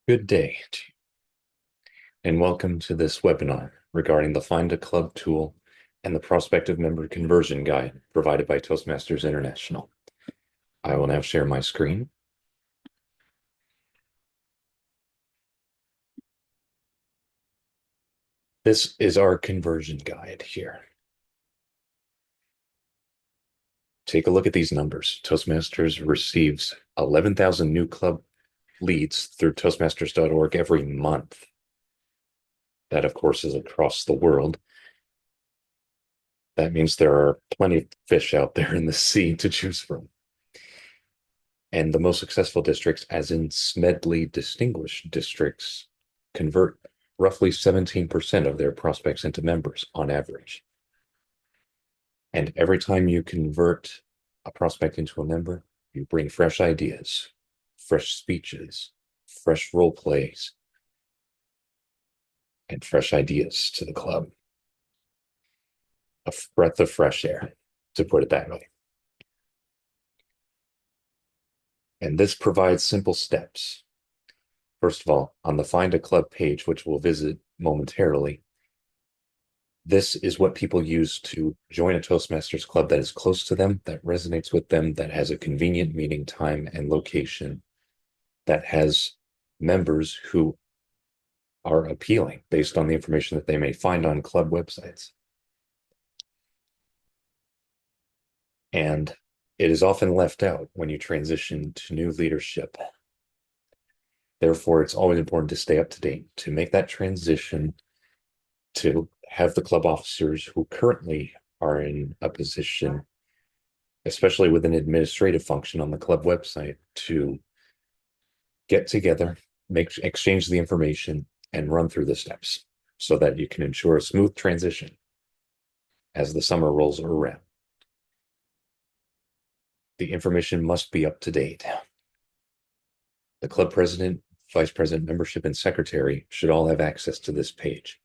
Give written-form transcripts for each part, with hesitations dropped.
Good day to you, and welcome to this webinar regarding the Find a Club tool and the Prospective Member Conversion Guide provided by Toastmasters International. I will now share my screen. This is our conversion guide here. Take a look at these numbers. Toastmasters receives 11,000 new club leads through Toastmasters.org every month. That, of course, is across the world. That means there are plenty of fish out there in the sea to choose from. And the most successful districts, as in Smedley distinguished districts, convert roughly 17% of their prospects into members on average. And every time you convert a prospect into a member, you bring fresh ideas, fresh speeches, fresh role plays, and fresh ideas to the club. A breath of fresh air, to put it that way. And this provides simple steps. First of all, on the Find a Club page, which we'll visit momentarily, this is what people use to join a Toastmasters club that is close to them, that resonates with them, that has a convenient meeting time and location, that has members who are appealing based on the information that they may find on club websites. And it is often left out when you transition to new leadership. Therefore, it's always important to stay up to date, to make that transition, to have the club officers who currently are in a position, especially with an administrative function on the club website, to get together, exchange the information, and run through the steps so that you can ensure a smooth transition as the summer rolls around. The information must be up to date. The club president, vice president, membership, and secretary should all have access to this page.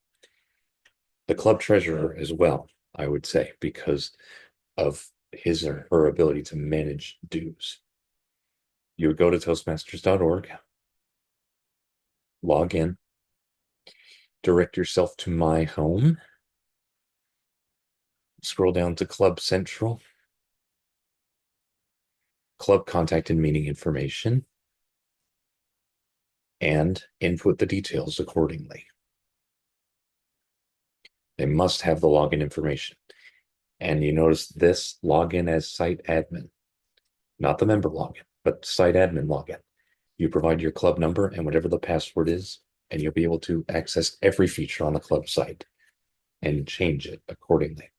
The club treasurer as well, I would say, because of his or her ability to manage dues. You would go to Toastmasters.org, log in, direct yourself to My Home, scroll down to Club Central, club contact and meeting information, and input the details accordingly. They must have the login information. And you notice this login as site admin, not the member login, but site admin login. You provide your club number and whatever the password is, and you'll be able to access every feature on the club site and change it accordingly.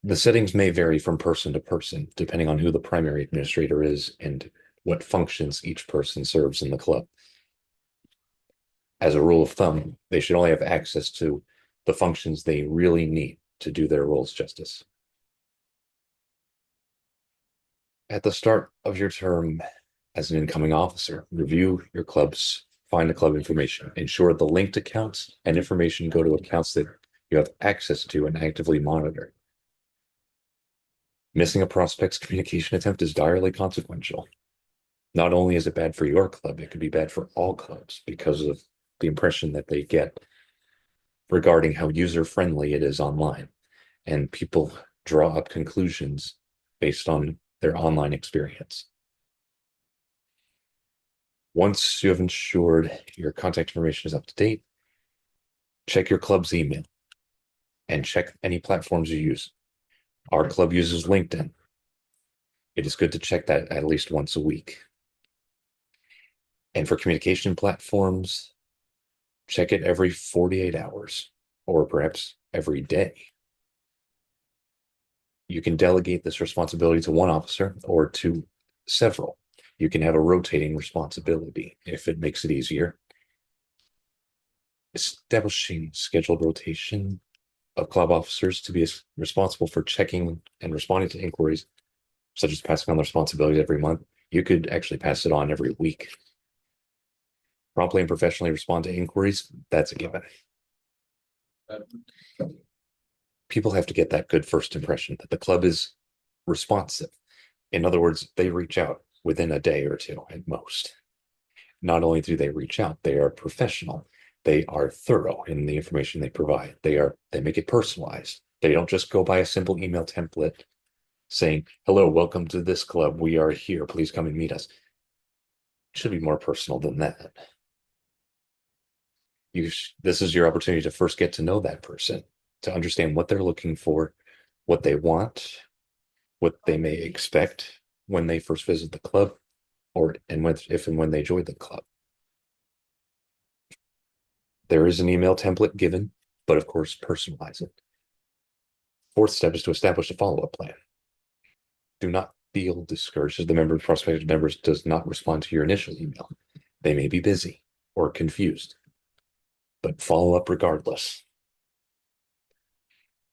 The settings may vary from person to person, depending on who the primary administrator is and what functions each person serves in the club. As a rule of thumb, they should only have access to the functions they really need to do their roles justice. At the start of your term as an incoming officer, review your club's Find a Club information. Ensure the linked accounts and information go to accounts that you have access to and actively monitor. Missing a prospect's communication attempt is direly consequential. Not only is it bad for your club, it could be bad for all clubs because of the impression that they get regarding how user-friendly it is online. And people draw up conclusions based on their online experience. Once you have ensured your contact information is up to date, check your club's email and check any platforms you use. Our club uses LinkedIn. It is good to check that at least once a week. And for communication platforms, check it every 48 hours or perhaps every day. You can delegate this responsibility to one officer or to several. You can have a rotating responsibility if it makes it easier. Establishing scheduled rotation of club officers to be responsible for checking and responding to inquiries, such as passing on the responsibility every month. You could actually pass it on every week. Promptly and professionally respond to inquiries, that's a given. People have to get that good first impression that the club is responsive. In other words, they reach out within a day or two at most. Not only do they reach out, they are professional. They are thorough in the information they provide. They make it personalized. They don't just go by a simple email template saying, "Hello, welcome to this club. We are here. Please come and meet us." It should be more personal than that. This is your opportunity to first get to know that person, to understand what they're looking for, what they want, what they may expect when they first visit the club, or if and when they join the club. There is an email template given, but of course, personalize it. Fourth step is to establish a follow-up plan. Do not feel discouraged if the member of prospective members does not respond to your initial email. They may be busy or confused, but follow up regardless.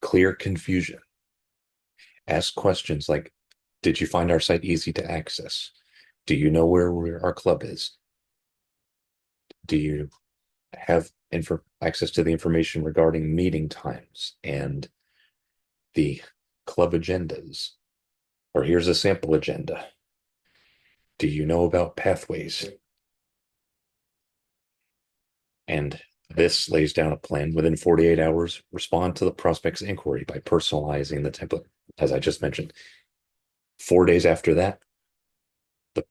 Clear confusion. Ask questions like, did you find our site easy to access? Do you know where our club is? Do you have access to the information regarding meeting times and the club agendas? Or here's a sample agenda. Do you know about pathways? And this lays down a plan. Within 48 hours, respond to the prospect's inquiry by personalizing the template, as I just mentioned. 4 days after that, the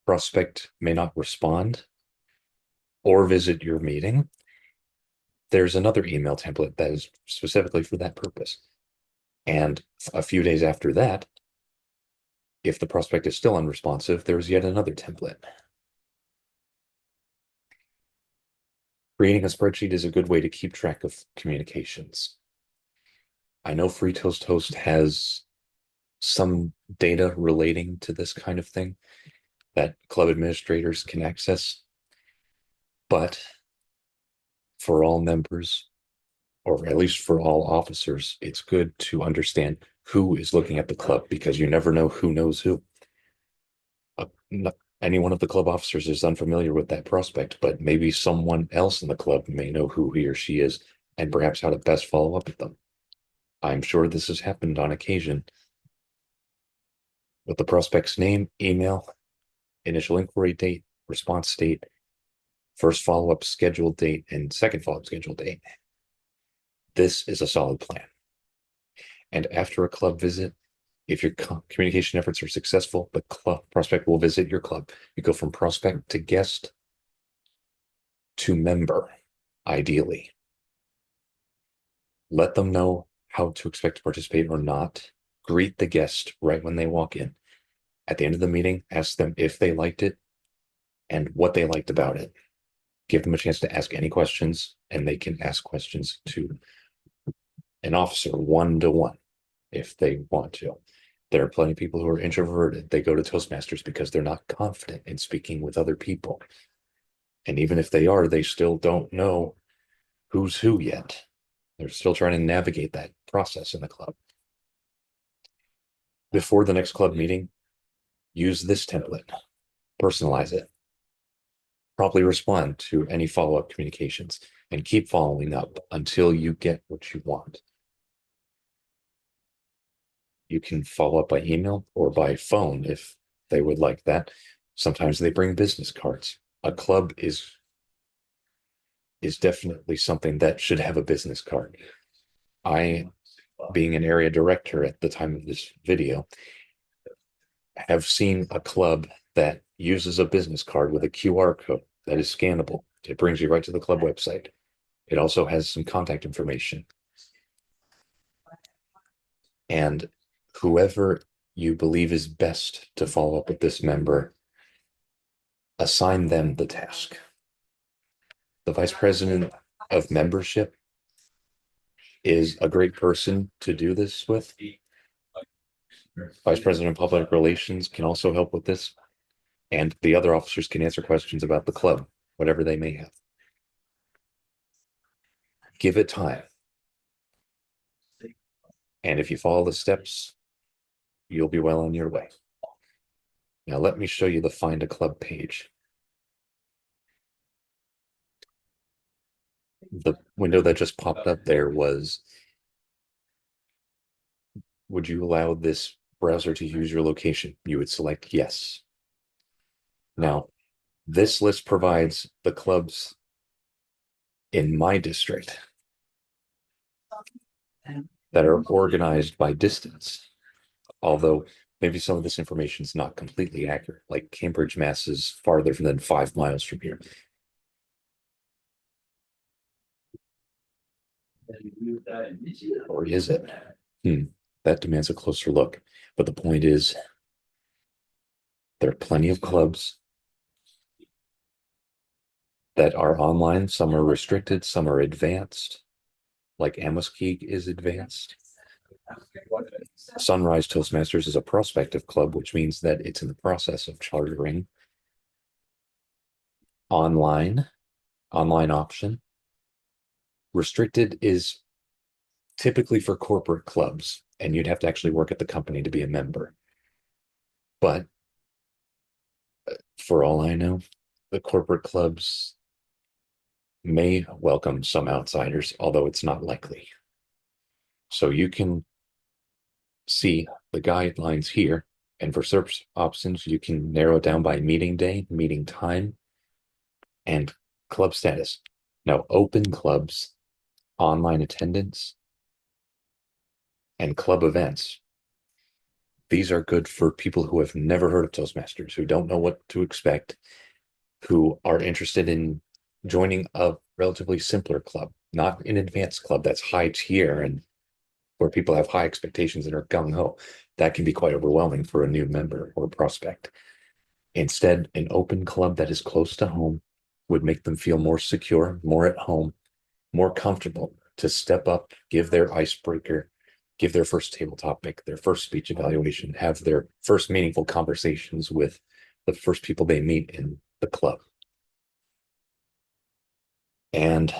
prospect may not respond or visit your meeting. There's another email template that is specifically for that purpose. And a few days after that, if the prospect is still unresponsive, there's yet another template. Creating a spreadsheet is a good way to keep track of communications. I know Free Toast Host has some data relating to this kind of thing that club administrators can access, but for all members, or at least for all officers, it's good to understand who is looking at the club, because you never know who knows who. Any one of the club officers is unfamiliar with that prospect, but maybe someone else in the club may know who he or she is and perhaps how to best follow up with them. I'm sure this has happened on occasion. With the prospect's name, email, initial inquiry date, response date, first follow-up scheduled date, and second follow-up scheduled date. This is a solid plan. And after a club visit, if your communication efforts are successful, the club prospect will visit your club. You go from prospect to guest to member, ideally. Let them know how to expect to participate or not. Greet the guest right when they walk in. At the end of the meeting, ask them if they liked it and what they liked about it. Give them a chance to ask any questions, and they can ask questions to an officer one-to-one if they want to. There are plenty of people who are introverted. They go to Toastmasters because they're not confident in speaking with other people. And even if they are, they still don't know who's who yet. They're still trying to navigate that process in the club. Before the next club meeting, use this template, personalize it, promptly respond to any follow-up communications, and keep following up until you get what you want. You can follow up by email or by phone if they would like that. Sometimes they bring business cards. A club is definitely something that should have a business card. I, being an area director at the time of this video, have seen a club that uses a business card with a QR code that is scannable. It brings you right to the club website. It also has some contact information. And whoever you believe is best to follow up with this member, assign them the task. The vice president of membership is a great person to do this with. Vice president of public relations can also help with this. And the other officers can answer questions about the club, whatever they may have. Give it time. And if you follow the steps, you'll be well on your way. Now let me show you the Find a Club page. The window that just popped up there was, would you allow this browser to use your location? You would select yes. Now, This list provides the clubs in my district that are organized by distance, although maybe some of this information is not completely accurate. Like Cambridge, Mass is farther than 5 miles from here. Or is it? That demands a closer look. But the point is, there are plenty of clubs that are online. Some are restricted, some are advanced, like Amos-Keeg is advanced. Sunrise Toastmasters is a prospective club, which means that it's in the process of chartering online option. Restricted is typically for corporate clubs, and you'd have to actually work at the company to be a member. But for all I know, the corporate clubs may welcome some outsiders, although it's not likely. So you can see the guidelines here, and for search options, you can narrow it down by meeting day, meeting time, and club status. Now, open clubs, online attendance, and club events. These are good for people who have never heard of Toastmasters, who don't know what to expect, who are interested in joining a relatively simpler club, not an advanced club that's high tier and where people have high expectations and are gung-ho. That can be quite overwhelming for a new member or prospect. Instead, an open club that is close to home would make them feel more secure, more at home, more comfortable to step up, give their icebreaker, give their first table topic, their first speech evaluation, have their first meaningful conversations with the first people they meet in the club. And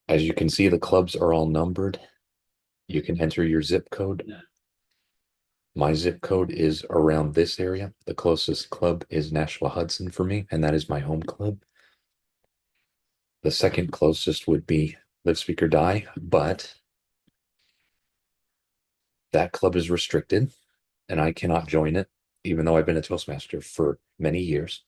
as you can see, the clubs are all numbered. You can enter your zip code. My zip code is around this area. The closest club is Nashua Hudson for me, and that is my home club. The second closest would be Live Speak or Die, but that club is restricted and I cannot join it, even though I've been a Toastmaster for many years.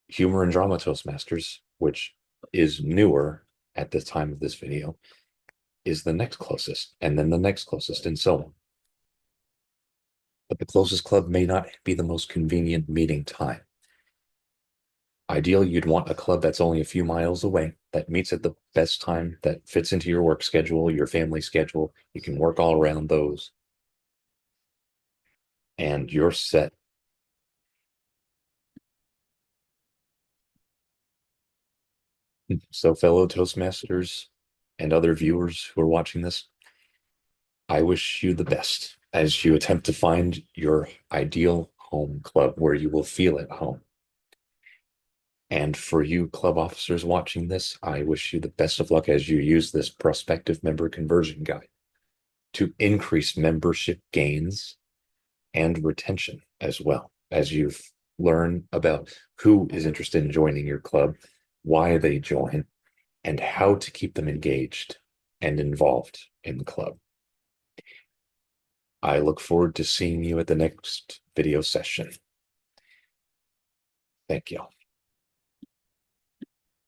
Humor and Drama Toastmasters, which is newer at the time of this video, is the next closest, and then the next closest, and so on. But the closest club may not be the most convenient meeting time. Ideally, you'd want a club that's only a few miles away, that meets at the best time, that fits into your work schedule, your family schedule. You can work all around those. And you're set. So, fellow Toastmasters and other viewers who are watching this, I wish you the best as you attempt to find your ideal home club where you will feel at home. And for you club officers watching this, I wish you the best of luck as you use this prospective member conversion guide to increase membership gains and retention, as well as you learn about who is interested in joining your club, why they join, and how to keep them engaged and involved in the club. I look forward to seeing you at the next video session. Thank you.